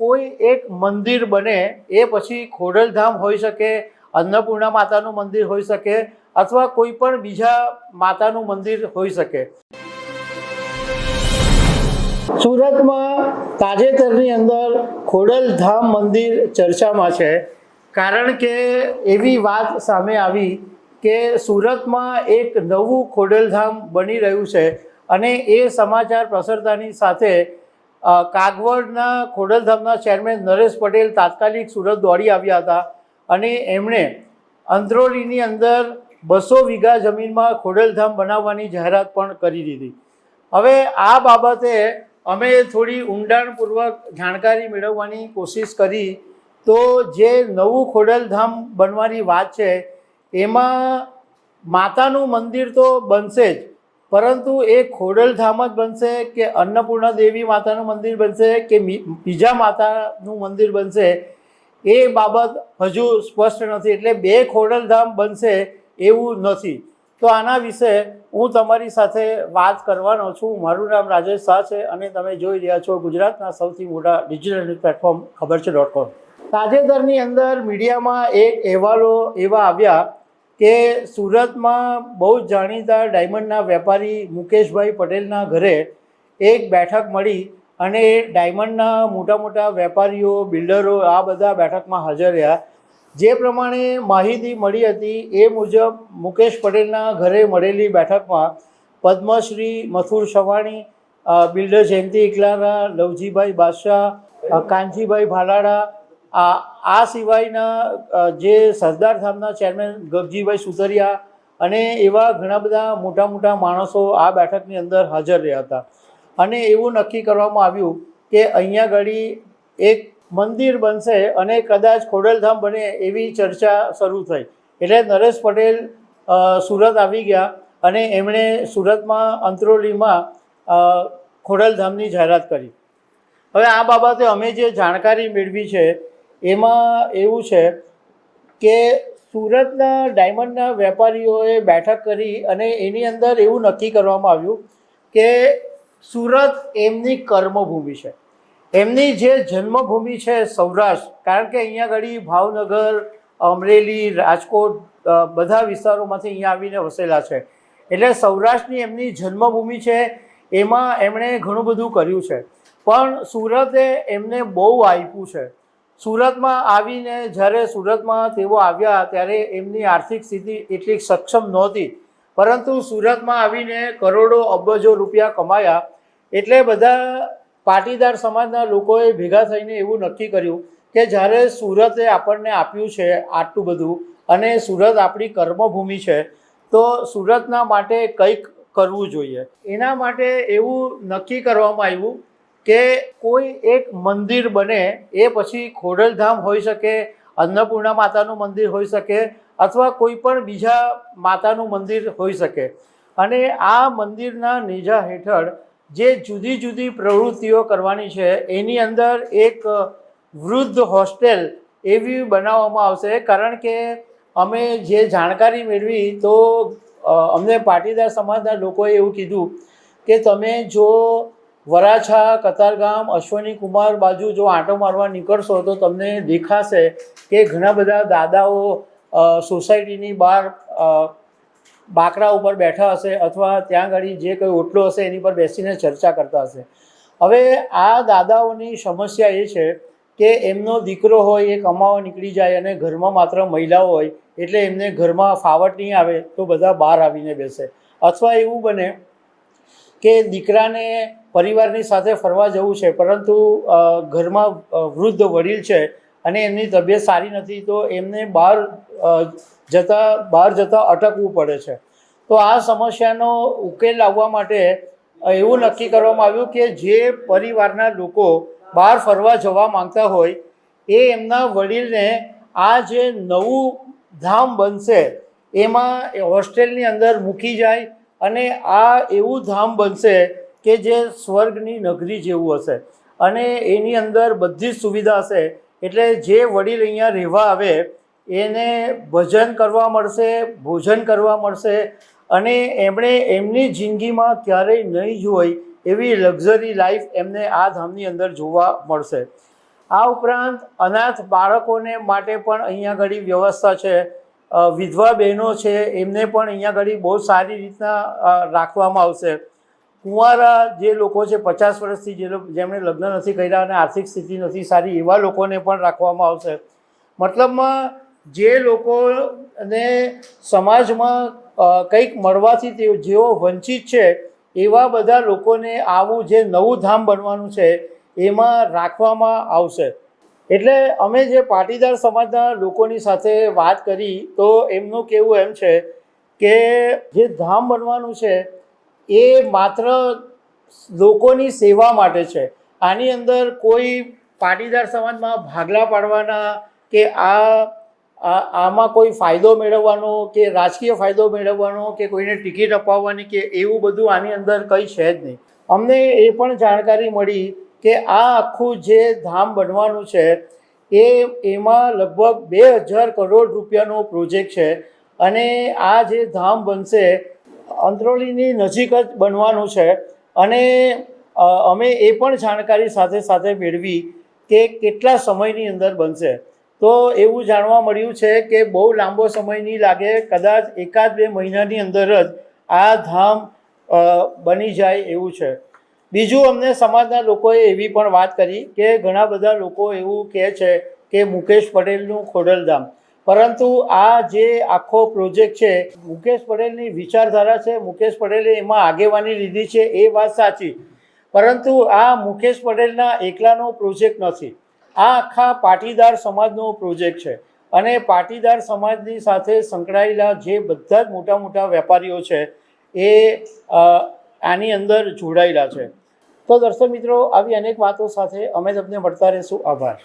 કોઈ એક મંદિર બને એ પછી ખોડલધામ હોઈ શકે, અન્નપૂર્ણા માતાનું મંદિર હોઈ શકે, અથવા કોઈ પણ બીજા માતાનું મંદિર હોઈ શકે। સુરતમાં તાજેતરની અંદર ખોડલધામ મંદિર ચર્ચામાં છે, કારણ કે એવી વાત સામે આવી કે સુરતમાં એક નવું ખોડલધામ બની રહ્યું છે અને એ સમાચાર પ્રસરતાની સાથે કાગવડના ખોડલધામના ચેરમેન નરેશ પટેલ તાત્કાલિક સુરત દોડી આવ્યા હતા અને એમણે અંત્રોલીની અંદર 200 વીઘા જમીનમાં ખોડલધામ બનાવવાની જાહેરાત પણ કરી દીધી। હવે આ બાબતે અમે થોડી ઊંડાણપૂર્વક જાણકારી મેળવવાની કોશિશ કરી તો જે નવું ખોડલધામ બનવાની વાત છે એમાં માતાનું મંદિર તો બનશે જ, પરંતુ એ ખોડલધામ જ બનશે કે અન્નપૂર્ણા દેવી માતાનું મંદિર બનશે કે બીજા માતાનું મંદિર બનશે એ બાબત હજુ સ્પષ્ટ નથી। એટલે 2 ખોડલધામ બનશે એવું નથી। તો આના વિશે હું તમારી સાથે વાત કરવાનો છું। મારું નામ રાજેશ શાહ છે અને તમે જોઈ રહ્યા છો ગુજરાતના સૌથી મોટા ડિજિટલ ન્યૂઝ પ્લેટફોર્મ ખબર છે.com। તાજેતરની અંદર મીડિયામાં એક અહેવાલો એવા આવ્યા કે સુરતમાં બહુ જ જાણીતા ડાયમંડના વેપારી મુકેશભાઈ પટેલના ઘરે એક બેઠક મળી અને ડાયમંડના મોટા મોટા વેપારીઓ, બિલ્ડરો આ બધા બેઠકમાં હાજર રહ્યા। જે પ્રમાણે માહિતી મળી હતી એ મુજબ મુકેશ પટેલના ઘરે મળેલી બેઠકમાં પદ્મશ્રી મથુર સવાણી, બિલ્ડર જયંતિ એકલારા, લવજીભાઈ બાદશાહ, કાનજીભાઈ ભાલાડા, આ સિવાયના જે સરદાર ધામના ચેરમેન ગગજીભાઈ સુતરિયા અને એવા ઘણા બધા મોટા મોટા માણસો આ બેઠકની અંદર હાજર રહ્યા હતા અને એવું નક્કી કરવામાં આવ્યું કે અહીંયા ઘડી એક મંદિર બનશે અને કદાચ ખોડલધામ બને એવી ચર્ચા શરૂ થઈ। એટલે નરેશ પટેલ સુરત આવી ગયા અને એમણે સુરતમાં અંત્રોલીમાં ખોડલધામની જાહેરાત કરી। હવે આ બાબતે અમે જે જાણકારી મેળવી છે એમાં એવું છે કે સુરતના ડાયમંડના વેપારીઓએ બેઠક કરી અને એની અંદર એવું નક્કી કરવામાં આવ્યું કે સુરત એમની કર્મભૂમિ છે, એમની જે જન્મભૂમિ છે સૌરાષ્ટ્ર, કારણ કે અહીંયા આગળ ભાવનગર, અમરેલી, રાજકોટ બધા વિસ્તારોમાંથી અહીંયા આવીને વસેલા છે। એટલે સૌરાષ્ટ્રની એમની જન્મભૂમિ છે, એમાં એમણે ઘણું બધું કર્યું છે, પણ સુરતે એમને બહુ આપ્યું છે। સુરતમાં આવીને જ્યારે સુરતમાં તેઓ આવ્યા ત્યારે એમની આર્થિક સ્થિતિ એટલી સક્ષમ નહોતી, પરંતુ સુરતમાં આવીને કરોડો અબજો રૂપિયા કમાયા। એટલે બધા પાટીદાર સમાજના લોકોએ ભેગા થઈને એવું નક્કી કર્યું કે જ્યારે સુરતે આપણને આપ્યું છે આટલું બધું અને સુરત આપણી કર્મભૂમિ છે તો સુરતના માટે કંઈક કરવું જોઈએ। એના માટે એવું નક્કી કરવામાં આવ્યું કે કોઈ એક મંદિર બને એ પછી ખોડલધામ હોઈ શકે, અન્નપૂર્ણા માતાનું મંદિર હોઈ શકે, અથવા કોઈ પણ બીજા માતાનું મંદિર હોઈ શકે। અને આ મંદિરના નેજા હેઠળ જે જુદી જુદી પ્રવૃત્તિઓ કરવાની છે એની અંદર એક વૃદ્ધ હોસ્ટેલ એવી બનાવવામાં આવશે। કારણ કે અમે જે જાણકારી મેળવી તો અમને પાટીદાર સમાજના લોકોએ એવું કીધું કે તમે જો વરાછા, કતારગામ, અશ્વની કુમાર બાજુ જો આંટો મારવા નીકળશો તો તમને દેખાશે કે ઘણા બધા દાદાઓ સોસાયટીની બહાર બાકડા ઉપર બેઠા હશે અથવા ત્યાં આગળ જે કંઈ ઓટલો હશે એની પર બેસીને ચર્ચા કરતા હશે। હવે આ દાદાઓની સમસ્યા એ છે કે એમનો દીકરો હોય એ કમાવા નીકળી જાય અને ઘરમાં માત્ર મહિલાઓ હોય એટલે એમને ઘરમાં ફાવટ નહીં આવે તો બધા બહાર આવીને બેસે, અથવા એવું બને કે દીકરાને પરિવારની સાથે ફરવા જવું છે પરંતુ ઘરમાં વૃદ્ધ વડીલ છે અને એમની તબિયત સારી નથી તો એમને બહાર જતાં અટકવું પડે છે। તો આ સમસ્યાનો ઉકેલ લાવવા માટે એવું નક્કી કરવામાં આવ્યું કે જે પરિવારના લોકો બહાર ફરવા જવા માંગતા હોય એ એમના વડીલને આ જે નવું ધામ બનશે એમાં હોસ્ટેલની અંદર મૂકી જાય અને આ એવું ધામ બનશે કે જે સ્વર્ગની નગરી જેવું હશે અને એની અંદર બધી જ સુવિધા હશે। એટલે જે વડીલ અહીંયા રહેવા આવે એને ભજન કરવા મળશે, ભોજન કરવા મળશે અને એમણે એમની જિંદગીમાં ક્યારેય નહીં જોઈ એવી લક્ઝરી લાઈફ એમને આ ધામની અંદર જોવા મળશે। આ ઉપરાંત અનાથ બાળકોને માટે પણ અહીંયા ઘડી વ્યવસ્થા છે, વિધવા બહેનો છે એમને પણ અહીંયા ઘડી બહુ સારી રીતના રાખવામાં આવશે. કુંવારા જે લોકો છે 50 વર્ષથી જેમણે લગ્ન નથી કર્યા અને આર્થિક સ્થિતિ નથી સારી એવા લોકોને પણ રાખવામાં આવશે. મતલબમાં જે લોકોને સમાજમાં કંઈક મળવાથી જેઓ વંચિત છે એવા બધા લોકોને આવું જે નવું ધામ બનવાનું છે એમાં રાખવામાં આવશે. એટલે અમે જે પાટીદાર સમાજના લોકોની સાથે વાત કરી તો એમનું કહેવું એમ છે કે જે ધામ બનવાનું છે એ માત્ર લોકોની સેવા માટે છે. આની અંદર કોઈ પાટીદાર સમાજમાં ભાગલા પાડવાના કે આમાં કોઈ ફાયદો મેળવવાનો કે રાજકીય ફાયદો મેળવવાનો કે કોઈને ટિકિટ અપાવવાની કે એવું બધું આની અંદર કંઈ છે જ નહીં. અમને એ પણ જાણકારી મળી કે આ આખું જે ધામ બનવાનું છે એમાં લગભગ 2000 કરોડ રૂપિયાનો પ્રોજેક્ટ છે અને આ જે ધામ બનશે અંત્રોલીની નજીક જ બનવાનું છે. અને અમે એ પણ જાણકારી સાથે સાથે મેળવી કે કેટલા સમયની અંદર બનશે. તો એવું જાણવા મળ્યું છે કે બહુ લાંબો સમય નહીં લાગે, કદાચ 1-2 મહિનાની અંદર જ આ ધામ બની જાય એવું છે. બીજું અમને સમાજના લોકોએ એવી પણ વાત કરી કે ઘણા બધા લોકો એવું કહે છે કે મુકેશ પટેલનું ખોડલધામ, પરંતુ આ જે આખો પ્રોજેક્ટ છે મુકેશ પટેલની વિચારધારા છે, મુકેશ પટેલે એમાં આગેવાની લીધી છે એ વાત સાચી, પરંતુ આ મુકેશ પટેલના એકલાનો પ્રોજેક્ટ નથી. આ આખા પાટીદાર સમાજનો પ્રોજેક્ટ છે અને પાટીદાર સમાજની સાથે સંકળાયેલા જે બધા જ મોટા મોટા વેપારીઓ છે એ આની અંદર જોડાયેલા છે. તો દર્શક મિત્રો, આવી અનેક વાતો સાથે અમે તમને મળતા રહીશું. આભાર.